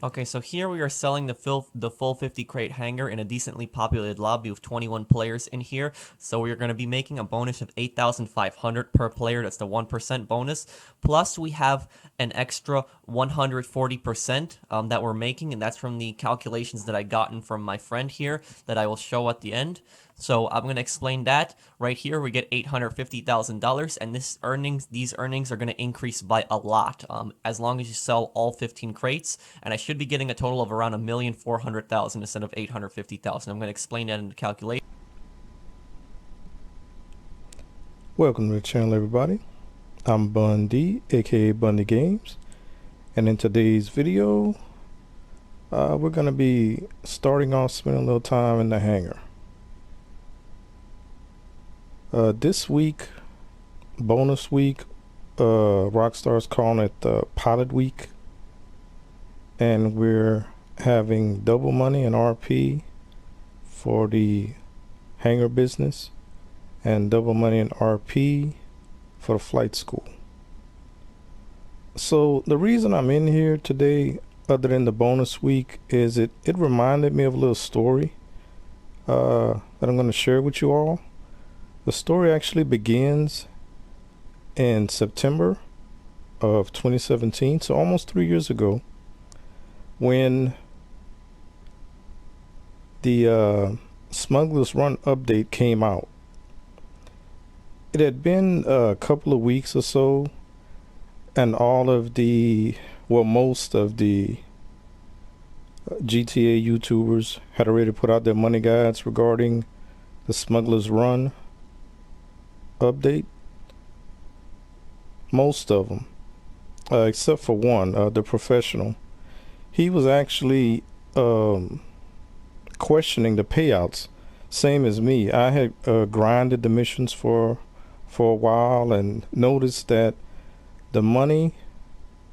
Okay, so here we are selling the full 50 crate hangar in a decently populated lobby with 21 players in here. So we're going to be making a bonus of 8,500 per player. That's the 1% bonus. Plus we have an extra 140% that we're making, and that's from the calculations that I gotten from my friend here that I will show at the end. So I'm going to explain that. Right here we get $850,000, and these earnings are going to increase by a lot as long as you sell all 15 crates, and I should be getting a total of around 1,400,000 instead of 850,000. I'm going to explain that in the calculation. Welcome to the channel, everybody. I'm BunnDee, aka BunnDee Gamez, and in today's video we're going to be starting off spending a little time in the hangar. This week, bonus week, Rockstar's calling it pilot week, and we're having double money and RP for the hangar business and double money in RP for the flight school. So the reason I'm in here today, other than the bonus week, is it reminded me of a little story that I'm going to share with you all. The story actually begins in September of 2017, so almost 3 years ago, when the Smugglers Run update came out. It had been a couple of weeks or so, and all of most of the GTA YouTubers had already put out their money guides regarding the Smugglers Run update. Most of them, except for one, the professional. He was actually questioning the payouts, same as me. I had grinded the missions for a while and noticed that the money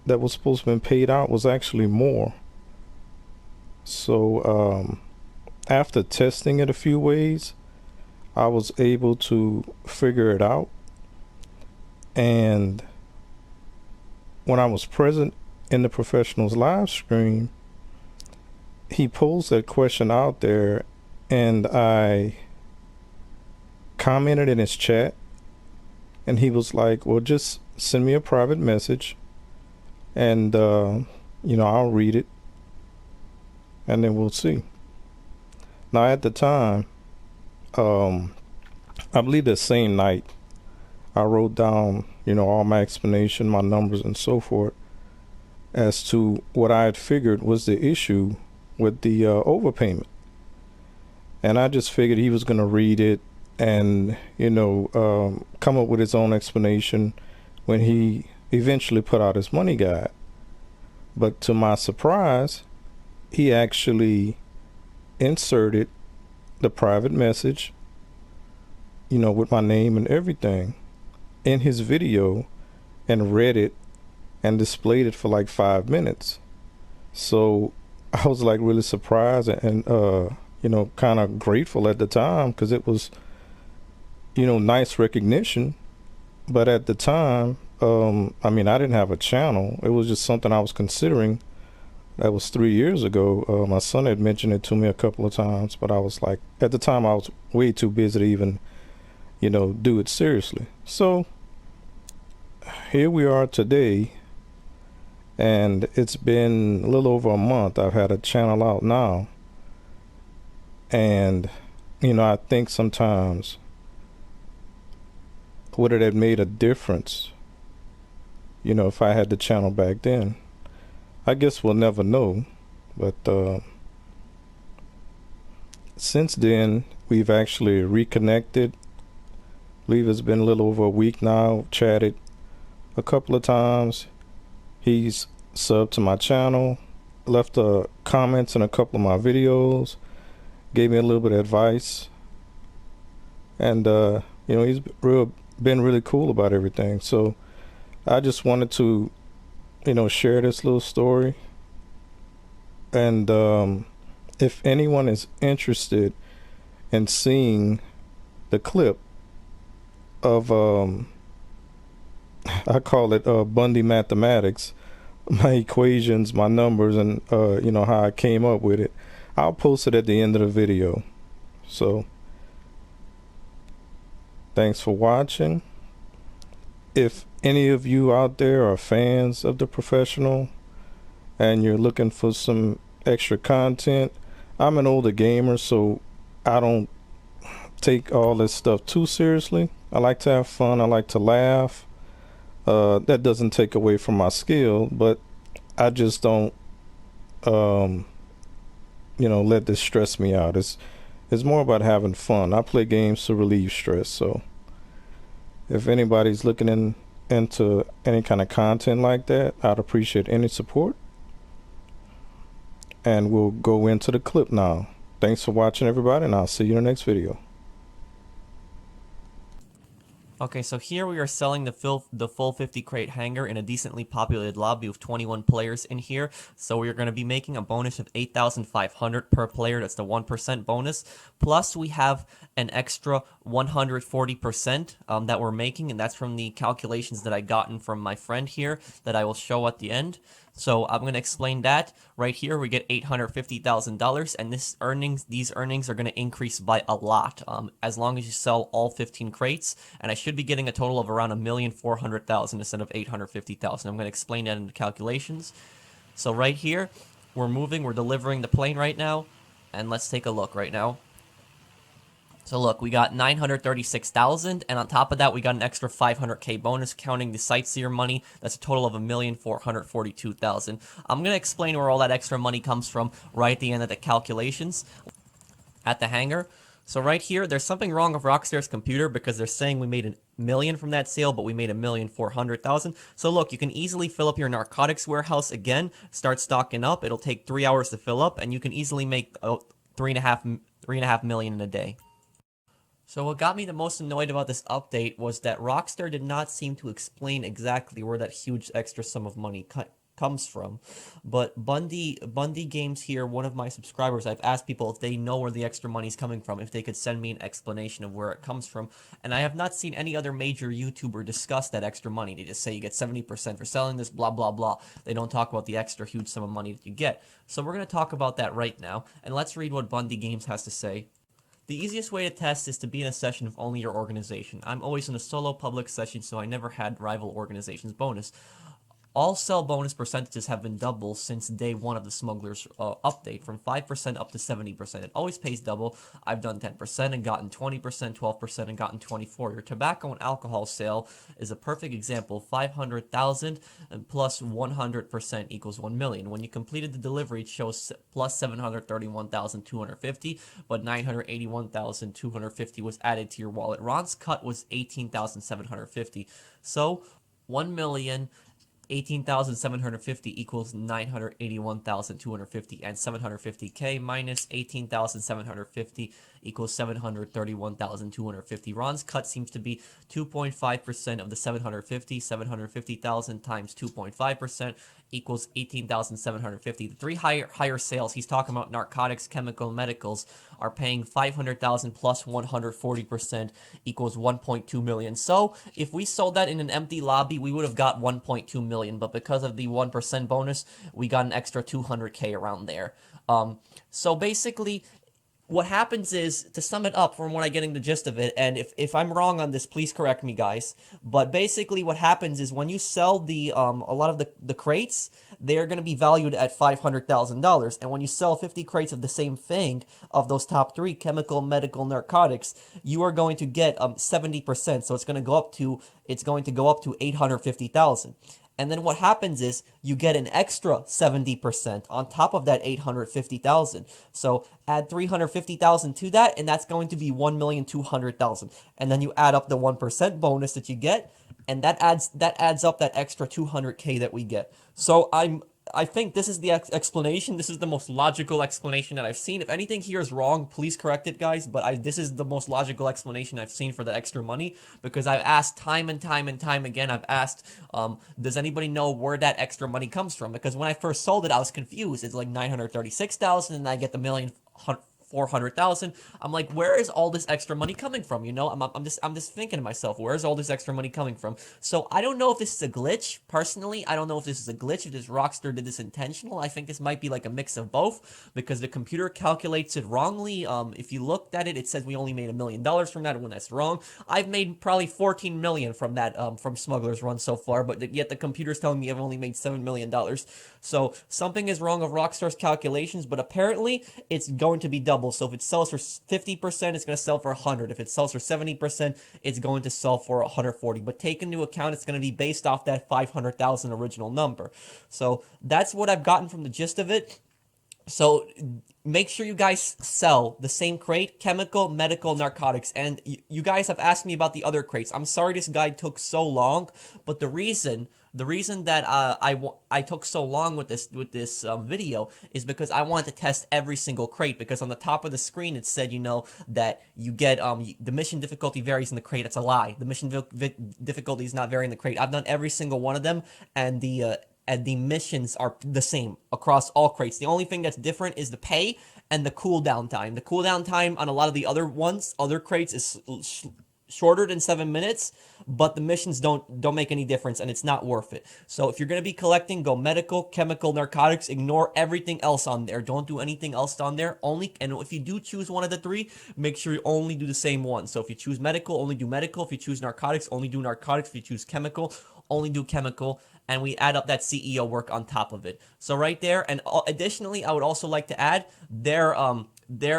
that was supposed to have been paid out was actually more. So after testing it a few ways, I was able to figure it out. And when I was present in the professional's live stream, he posed that question out there, and I commented in his chat, and he was like, well, just send me a private message, and I'll read it, and then we'll see. Now at the time, I believe the same night, I wrote down, all my explanation, my numbers and so forth, as to what I had figured was the issue with the overpayment. And I just figured he was going to read it and, come up with his own explanation when he eventually put out his money guide. But to my surprise, he actually inserted the private message, with my name and everything, in his video, and read it and displayed it for like 5 minutes. So I was like really surprised and kind of grateful at the time, because it was nice recognition. But at the time, I didn't have a channel. It was just something I was considering. That was 3 years ago. My son had mentioned it to me a couple of times, but I was like, at the time I was way too busy to even do it seriously. So here we are today, and it's been a little over a month. I've had a channel out now, and I think sometimes would it have made a difference if I had the channel back then? I guess we'll never know. But since then, we've actually reconnected. I believe it's been a little over a week now. Chatted a couple of times. He's subbed to my channel, left comments in a couple of my videos, gave me a little bit of advice, and he's been really cool about everything. So I just wanted to share this little story, and if anyone is interested in seeing the clip of I call it BunnDee Mathematics, my equations, my numbers, and how I came up with it, I'll post it at the end of the video. So thanks for watching. If any of you out there are fans of The Professional and you're looking for some extra content, I'm an older gamer, so I don't take all this stuff too seriously. I like to have fun. I like to laugh. That doesn't take away from my skill, but I just don't, let this stress me out. It's more about having fun. I play games to relieve stress. So if anybody's looking into any kind of content like that, I'd appreciate any support. And we'll go into the clip now. Thanks for watching, everybody, and I'll see you in the next video. Okay, so here we are selling the full 50 crate hangar in a decently populated lobby with 21 players in here. So we're going to be making a bonus of 8,500 per player. That's the 1% bonus. Plus we have an extra 140% that we're making, and that's from the calculations that I gotten from my friend here that I will show at the end. So I'm going to explain that. Right here we get $850,000, and these earnings are going to increase by a lot as long as you sell all 15 crates, and I should be getting a total of around $1,400,000 instead of $850,000. I'm going to explain that in the calculations. So right here we're delivering the plane right now, and let's take a look right now. So look, we got 936,000, and on top of that, we got an extra 500K bonus, counting the sightseer money. That's a total of 1,442,000. I'm gonna explain where all that extra money comes from right at the end of the calculations at the hangar. So right here, there's something wrong with Rockstar's computer because they're saying we made $1 million from that sale, but we made $1,400,000. So look, you can easily fill up your narcotics warehouse again, start stocking up. It'll take 3 hours to fill up, and you can easily make $3.5 million in a day. So what got me the most annoyed about this update was that Rockstar did not seem to explain exactly where that huge extra sum of money comes from. But BunnDee Gamez here, one of my subscribers, I've asked people if they know where the extra money is coming from, if they could send me an explanation of where it comes from. And I have not seen any other major YouTuber discuss that extra money. They just say you get 70% for selling this, blah, blah, blah. They don't talk about the extra huge sum of money that you get. So we're going to talk about that right now. And let's read what BunnDee Gamez has to say. The easiest way to test is to be in a session of only your organization. I'm always in a solo public session, so I never had rival organizations bonus. All sell bonus percentages have been double since day one of the Smugglers update, from 5% up to 70%. It always pays double. I've done 10% and gotten 20%, 12% and gotten 24%. Your tobacco and alcohol sale is a perfect example. 500,000 and plus 100% equals 1 million. When you completed the delivery, it shows plus 731,250, but 981,250 was added to your wallet. Ron's cut was 18,750. So 1 million. 18,750 equals 981,250, and 750K minus 18,750 equals 731,250. Ron's cut seems to be 2.5% of the 750,000 times 2.5% equals 18,750. The three higher sales, he's talking about narcotics, chemical, and medicals, are paying 500,000 plus 140% equals 1.2 million. So if we sold that in an empty lobby, we would have got 1.2 million, but because of the 1% bonus, we got an extra 200K around there. So basically, what happens is, to sum it up from what I'm getting the gist of it, and if I'm wrong on this, please correct me, guys, but basically what happens is when you sell the a lot of the crates, they're going to be valued at $500,000, and when you sell 50 crates of the same thing, of those top three, chemical, medical, narcotics, you are going to get 70%, so it's going to go up to 850,000. And then what happens is you get an extra 70% on top of that 850,000. So add 350,000 to that, and that's going to be 1,200,000. And then you add up the 1% bonus that you get, and that adds up that extra 200K that we get. So I think this is the explanation. This is the most logical explanation that I've seen. If anything here is wrong, please correct it, guys. But this is the most logical explanation I've seen for the extra money, because I've asked time and time and time again. I've asked, does anybody know where that extra money comes from? Because when I first sold it, I was confused. It's like 936,000, and I get the 400,000. I'm like, where is all this extra money coming from? You know, I'm just thinking to myself, where's all this extra money coming from? So I don't know if this is a glitch. Personally, I don't know if this is a glitch, if this Rockstar did this intentional. I think this might be like a mix of both because the computer calculates it wrongly. If you looked at it, it says we only made $1 million from that, when that's wrong. I've made probably 14 million from that, from Smugglers run so far, but yet the computer's telling me I've only made $7 million. So something is wrong of Rockstar's calculations, but apparently it's going to be double. So if it sells for 50%, it's going to sell for 100. If it sells for 70%, it's going to sell for 140. But take into account it's going to be based off that 500,000 original number. So that's what I've gotten from the gist of it. So make sure you guys sell the same crate: chemical, medical, narcotics. And you guys have asked me about the other crates. I'm sorry this guide took so long, but the reason that I took so long with this video is because I wanted to test every single crate, because on the top of the screen it said, you know, that you get the mission difficulty varies in the crate. That's a lie. The mission difficulty is not varying in the crate. I've done every single one of them, and the missions are the same across all crates. The only thing that's different is the pay and the cooldown time. The cooldown time on a lot of the other crates is shorter than 7 minutes, but the missions don't make any difference, and it's not worth it. So if you're going to be collecting, go medical, chemical, narcotics. Ignore everything else on there. Don't do anything else on there. And if you do choose one of the three, make sure you only do the same one. So if you choose medical, only do medical. If you choose narcotics, only do narcotics. If you choose chemical, only do chemical. And we add up that CEO work on top of it. So right there, and additionally, I would also like to add, there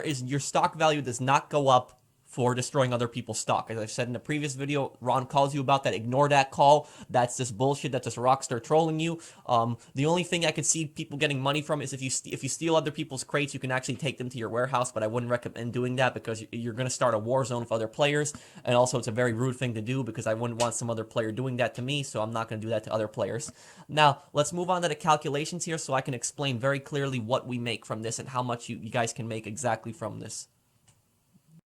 is, your stock value does not go up for destroying other people's stock. As I've said in the previous video, Ron calls you about that. Ignore that call. That's just bullshit. That's just Rockstar trolling you. The only thing I could see people getting money from is if you steal other people's crates, you can actually take them to your warehouse, but I wouldn't recommend doing that because you're going to start a war zone with other players, and also it's a very rude thing to do because I wouldn't want some other player doing that to me, so I'm not going to do that to other players. Now, let's move on to the calculations here so I can explain very clearly what we make from this and how much you guys can make exactly from this.